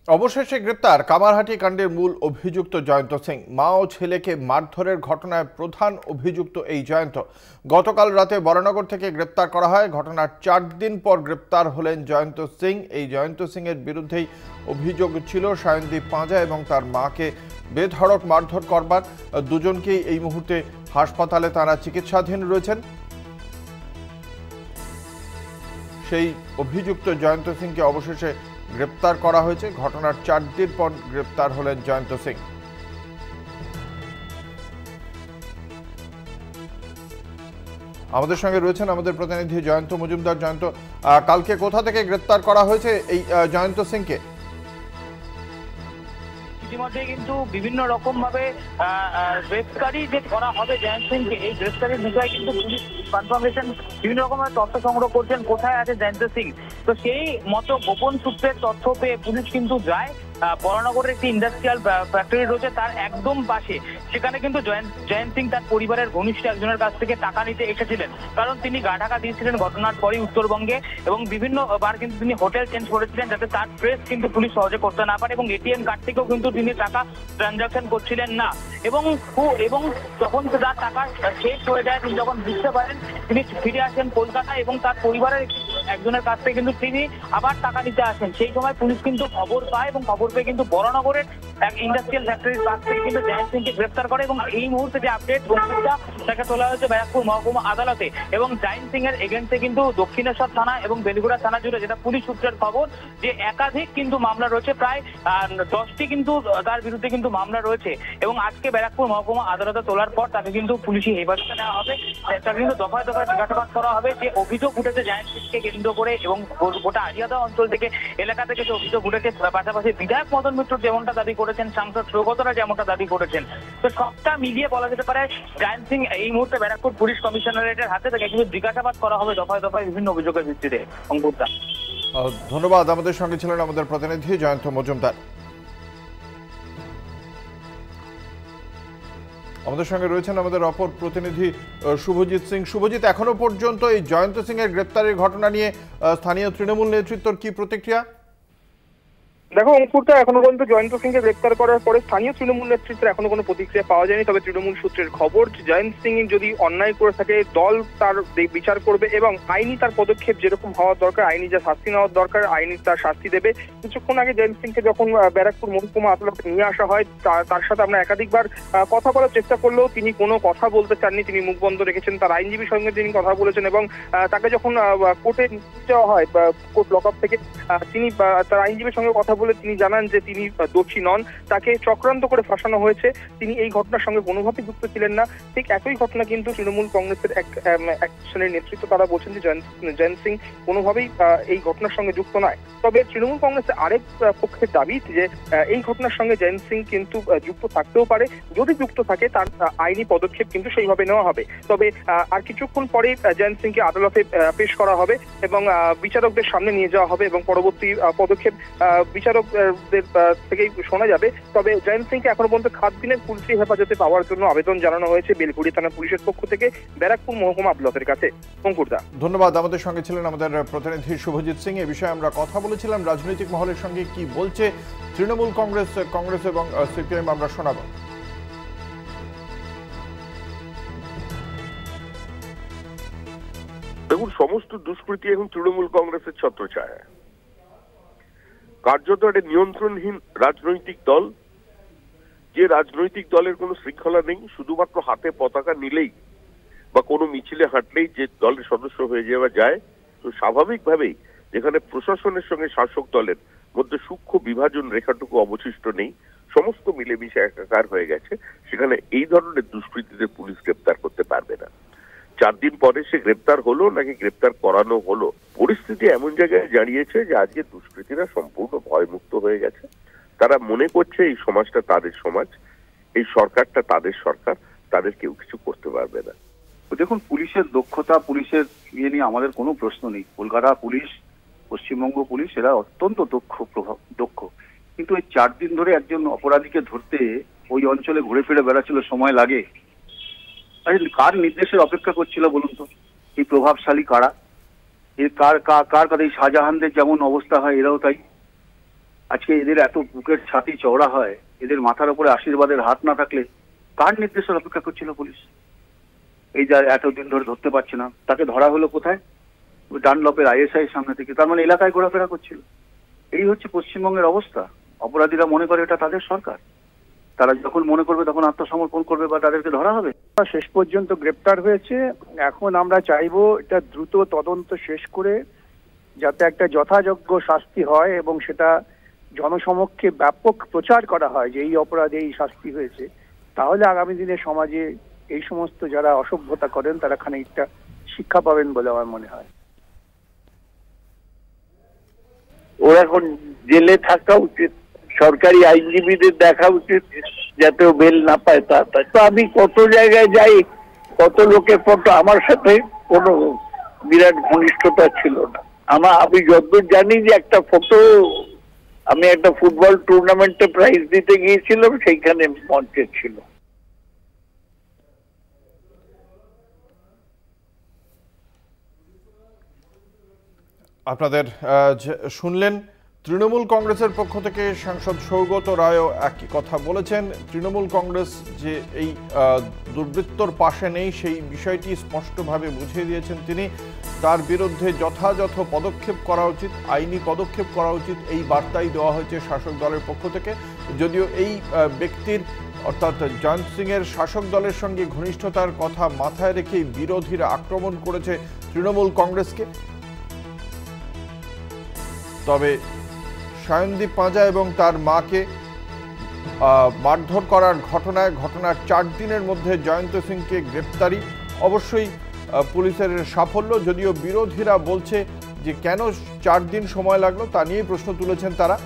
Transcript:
অবশেষে গ্রেপ্তার কামারহাটি কাণ্ডের মূল অভিযুক্ত জয়ন্ত সিং। মা ও ছেলেকে মারধরের ঘটনায় প্রধান অভিযুক্ত এই জয়ন্ত গতকাল রাতে বরানগর থেকে গ্রেপ্তার করা হয়। ঘটনার 4 দিন পর গ্রেপ্তার হলেন জয়ন্ত সিং। এই জয়ন্ত সিং এর বিরুদ্ধেই অভিযোগ ছিল সায়নদীপ পাঁজা এবং তার মাকে বেধড়ক মারধর করবার। দুজনকেই এই মুহূর্তে হাসপাতালে তারা চিকিৎসাধীন রয়েছেন। সেই অভিযুক্ত জয়ন্ত সিংকে অবশেষে গ্রেপ্তার করা হয়েছে। ঘটনার 4 দিন পর গ্রেপ্তার হলেন জয়ন্ত সিং। আমাদের সঙ্গে রয়েছেন আমাদের প্রতিনিধি জয়ন্ত মজুমদার। জয়ন্ত, কালকে কোথা থেকে গ্রেপ্তার করা হয়েছে এই জয়ন্ত সিংকে? ইতিমধ্যে কিন্তু বিভিন্ন রকম ভাবে গ্রেফতারি যে করা হবে জয়ন্ত সিংকে, এই গ্রেফতারির বিষয়ে কিন্তু পুলিশ কনফার্মেশন বিভিন্ন রকমের তথ্য সংগ্রহ করছেন কোথায় আছে জয়ন্ত সিং। তো সেই মতো গোপন সূত্রের তথ্য পেয়ে পুলিশ কিন্তু যায় বরানগরের একটি ইন্ডাস্ট্রিয়াল ফ্যাক্টরি রয়েছে তার একদম পাশে। সেখানে কিন্তু জয়ন্ত সিং তার পরিবারের ঘনিষ্ঠ একজনের কাছ থেকে টাকা নিতে এসেছিলেন, কারণ তিনি গা ঢাকা দিয়েছিলেন ঘটনার পরই উত্তরবঙ্গে এবং বিভিন্নবার কিন্তু তিনি হোটেল চেঞ্জ করেছিলেন যাতে তার ট্রেস কিন্তু পুলিশ সহজে করতে না পারে, এবং এটিএম কার্ড থেকেও কিন্তু তিনি টাকা ট্রানজাকশন করছিলেন না। এবং যখন তার টাকা শেষ হয়ে যায় তিনি যখন বুঝতে পারেন, তিনি ফিরে আসেন কলকাতা এবং তার পরিবারের একজনের কাছ থেকে কিন্তু তিনি আবার টাকা নিতে আসেন। সেই সময় পুলিশ কিন্তু খবর পায় এবং খবর পেয়ে কিন্তু বরানগরের এক ইন্ডাস্ট্রিয়াল ফ্যাক্টরির কাছ থেকে কিন্তু জয়ন্ত সিংকে গ্রেফতার করে এবং এই মুহূর্তে যে আপডেট তাকে তোলা হয়েছে ব্যারাকপুর মহকুমা আদালতে। এবং জয়ন্ত সিং এর এগেন্সে কিন্তু দক্ষিণেশ্বর থানা এবং বেলগুড়া থানা জুড়ে, যেটা পুলিশ সূত্রের খবর, যে একাধিক কিন্তু মামলা রয়েছে, প্রায় 10টি কিন্তু তার বিরুদ্ধে কিন্তু মামলা রয়েছে। এবং আজকে ব্যারাকপুর মহকুমা আদালতে তোলার পর তাকে কিন্তু পুলিশি হেফাজতে নেওয়া হবে। তাকে কিন্তু দফায় দফায় জিজ্ঞাসাবাদ করা হবে যে অভিযোগ উঠেছে জয়ন্ত সিংকে কেন্দ্র করে এবং গোটা আরিয়াদা অঞ্চল থেকে, এলাকা থেকে যে অভিযোগ উঠেছে। পাশাপাশি বিধায়ক মদন মিত্র যেমনটা দাবি করেছেন, সাংসদ সৌগতরা যেমনটা দাবি করেছেন। তো সবটা মিলিয়ে বলা যেতে পারে জয়ন্ত সিং এই মুহূর্তে ব্যারাকপুর পুলিশ কমিশনারেটের হাতে থেকে কিন্তু জিজ্ঞাসাবাদ করা হবে দফায় দফায় বিভিন্ন অভিযোগের ভিত্তিতে। অঙ্কুরদা, ধন্যবাদ। আমাদের সঙ্গে ছিলেন আমাদের প্রতিনিধি জয়ন্ত মজুমদার। আমাদের সঙ্গে রয়েছেন আমাদের অপর প্রতিনিধি শুভজিৎ সিং। শুভজিৎ, এখনো পর্যন্ত এই জয়ন্ত সিং এর গ্রেপ্তারের ঘটনা নিয়ে স্থানীয় তৃণমূল নেতৃত্বর কি প্রতিক্রিয়া? দেখো অঙ্কুরটা, এখনো পর্যন্ত জয়ন্ত সিংকে গ্রেপ্তার করার পরে স্থানীয় তৃণমূল নেতৃত্বের এখনো কোনো প্রতিক্রিয়া পাওয়া যায়নি। তবে তৃণমূল সূত্রের খবর, জয়ন্ত সিং যদি অন্যায় করে থাকে দল তার বিচার করবে এবং আইনি তার পদক্ষেপ যেরকম হওয়ার দরকার, আইনি যা শাস্তি নেওয়ার দরকার, আইনি তার শাস্তি দেবে। কিছুক্ষণ আগে জয়ন্ত সিংকে যখন ব্যারাকপুর মহকুমা আদালতে নিয়ে আসা হয়, তার সাথে আমরা একাধিকবার কথা বলার চেষ্টা করলেও তিনি কোনো কথা বলতে চাননি, তিনি মুখ বন্ধ রেখেছেন। তার আইনজীবীর সঙ্গে তিনি কথা বলেছেন এবং তাকে যখন কোর্টে নিয়ে যাওয়া হয় কোর্ট লকআপ থেকে, তিনি তার আইনজীবীর সঙ্গে কথা বলে তিনি জানান যে তিনি দোষী নন, তাকে চক্রান্ত করে ফাঁসানো হয়েছে, তিনি এই ঘটনার সঙ্গে কোনোভাবেই যুক্ত ছিলেন না। ঠিক একই ঘটনা কিন্তু তৃণমূল কংগ্রেসের এক শ্রেণীর নেতৃত্ব, তারা বলছেন যে জয়ন্ত সিং কোনোভাবেই এই ঘটনার সঙ্গে যুক্ত নয়। তবে তৃণমূল কংগ্রেসের আরেক পক্ষের দাবি যে এই ঘটনার সঙ্গে জয়ন্ত সিং কিন্তু যুক্ত থাকতেও পারে, যদি যুক্ত থাকে তার আইনি পদক্ষেপ কিন্তু সেইভাবে নেওয়া হবে। তবে আর কিছুক্ষণ পরেই জয়ন্ত সিংকে আদালতে পেশ করা হবে এবং বিচারকদের সামনে নিয়ে যাওয়া হবে এবং পরবর্তী পদক্ষেপ বিচারকদের থেকেই শোনা যাবে। তবে জয়ন্ত সিংকে এখনো পর্যন্ত 7 দিনের পুলিশি হেফাজতে পাওয়ার জন্য আবেদন জানানো হয়েছে বেলগুড়ি থানা পুলিশের পক্ষ থেকে ব্যারাকপুর মহকুমা আদালতের কাছে। অঙ্কুরদা, ধন্যবাদ। আমাদের সঙ্গে ছিলেন আমাদের প্রতিনিধি শুভজিৎ সিং। এ বিষয়ে আমরা কথা বলেছিলাম রাজনৈতিক মহলের সঙ্গে কি বলছে তৃণমূল কংগ্রেস এবং সিপিএম, আমরা শোনাবো। দেখুন, সমস্ত দুষ্কৃতি এখন তৃণমূল কংগ্রেসের ছত্রছায়া। কার্যত একটা নিয়ন্ত্রণহীন রাজনৈতিক দল, যে রাজনৈতিক দলের কোনো শৃঙ্খলা নেই, শুধুমাত্র হাতে পতাকা নিলেই বা কোনো মিছিলে হাঁটলেই যে দলের সদস্য হয়ে যাওয়া যায়। তো স্বাভাবিকভাবেই যেখানে প্রশাসনের সঙ্গে শাসক দলের মধ্যে সূক্ষ্ম বিভাজন রেখাটুকু অবশিষ্ট নেই, সমস্ত মিলেমিশে একাকার হয়ে গেছে, সেখানে এই ধরনের দুষ্কৃতীদের পুলিশ গ্রেপ্তার করতে পারবে না। 4 দিন পরে সে গ্রেপ্তার হলো নাকি গ্রেপ্তার করানো হলো, পরিস্থিতি এমন জায়গায় দাঁড়িয়েছে যে আজকে দুষ্কৃতীরা সম্পূর্ণ ভয়মুক্ত হয়ে গেছে। তারা মনে করছে এই সমাজটা তাদের সমাজ, এই সরকারটা তাদের সরকার, তাদের কেউ কিছু করতে পারবে না। দেখুন, পুলিশের দক্ষতা, পুলিশের ইয়ে নিয়ে আমাদের কোনো প্রশ্ন নেই। কলকাতা পুলিশ, পশ্চিমবঙ্গ পুলিশ, এরা অত্যন্ত দক্ষ। কিন্তু এই 4 দিন ধরে একজন অপরাধীকে ধরতে ওই অঞ্চলে ঘুরে ফিরে বেড়াচ্ছিল, সময় লাগে। কার নির্দেশের অপেক্ষা করছিল বলুন তো? এই প্রভাবশালী কারা? এর কার কার কার এই শাহজাহানদের যেমন অবস্থা হয় এরাও তাই। আজকে এদের এত বুকের ছাতি চওড়া হয়, এদের মাথার উপরে আশীর্বাদের হাত না থাকলে কার নির্দেশের অপেক্ষা করছিল পুলিশ? এই যা এতদিন ধরে ধরতে পারছে না, তাকে ধরা হলো কোথায়? ডানলপের ISI সামনে থেকে, তার মানে এলাকায় ঘোরাফেরা করছিল। এই হচ্ছে পশ্চিমবঙ্গের অবস্থা। অপরাধীরা মনে করে এটা তাদের সরকার, তারা যখন মনে করবে তখন আত্মসমর্পণ করবে বা তাদেরকে ধরা হবে। শেষ পর্যন্ত গ্রেপ্তার হয়েছে। এখন আমরা চাইবো এটা দ্রুত তদন্ত শেষ করে যাতে একটা যথাযোগ্য শাস্তি হয় এবং সেটা জনসমক্ষে ব্যাপক প্রচার করা হয় যে এই অপরাধে এই শাস্তি হয়েছে। তাহলে আগামী দিনে সমাজে এই সমস্ত যারা অসভ্যতা করেন তারা খানিকটা শিক্ষা পাবেন বলে আমার মনে হয়। ওর এখন জেলে থাকা উচিত, সরকারি আইনজীবীদের দেখা উচিত যাতে ও বেল না পায়। তো আমি কত জায়গায় যাই, কত লোকের ফটো, আমার সাথে কোনো বিরাট ঘনিষ্ঠতা ছিল না। আমি যতদূর জানি যে একটা ফটো, আমি একটা ফুটবল টুর্নামেন্টে প্রাইজ দিতে গিয়েছিলাম, সেইখানে মঞ্চে ছিল। আপনাদের শুনলেন তৃণমূল কংগ্রেসের পক্ষ থেকে সাংসদ সৌগত রায়ও একই কথা বলেছেন। তৃণমূল কংগ্রেস যে এই দুর্বৃত্তর পাশে নেই সেই বিষয়টি স্পষ্টভাবে বুঝিয়ে দিয়েছেন তিনি। তার বিরুদ্ধে যথাযথ পদক্ষেপ করা উচিত, আইনি পদক্ষেপ করা উচিত, এই বার্তাই দেওয়া হয়েছে শাসক দলের পক্ষ থেকে। যদিও এই ব্যক্তির অর্থাৎ জয়ন্ত সিংয়ের শাসক দলের সঙ্গে ঘনিষ্ঠতার কথা মাথায় রেখেই বিরোধীরা আক্রমণ করেছে তৃণমূল কংগ্রেসকে। তবে সায়নদীপ পাঁজা এবং তার মাকে মারধর করার ঘটনার 4 দিনের মধ্যে জয়ন্ত সিংকে গ্রেপ্তারি অবশ্যই পুলিশের সাফল্য। যদিও বিরোধীরা বলছে যে কেন 4 দিন সময় লাগলো তা নিয়ে প্রশ্ন তুলেছেন তারা।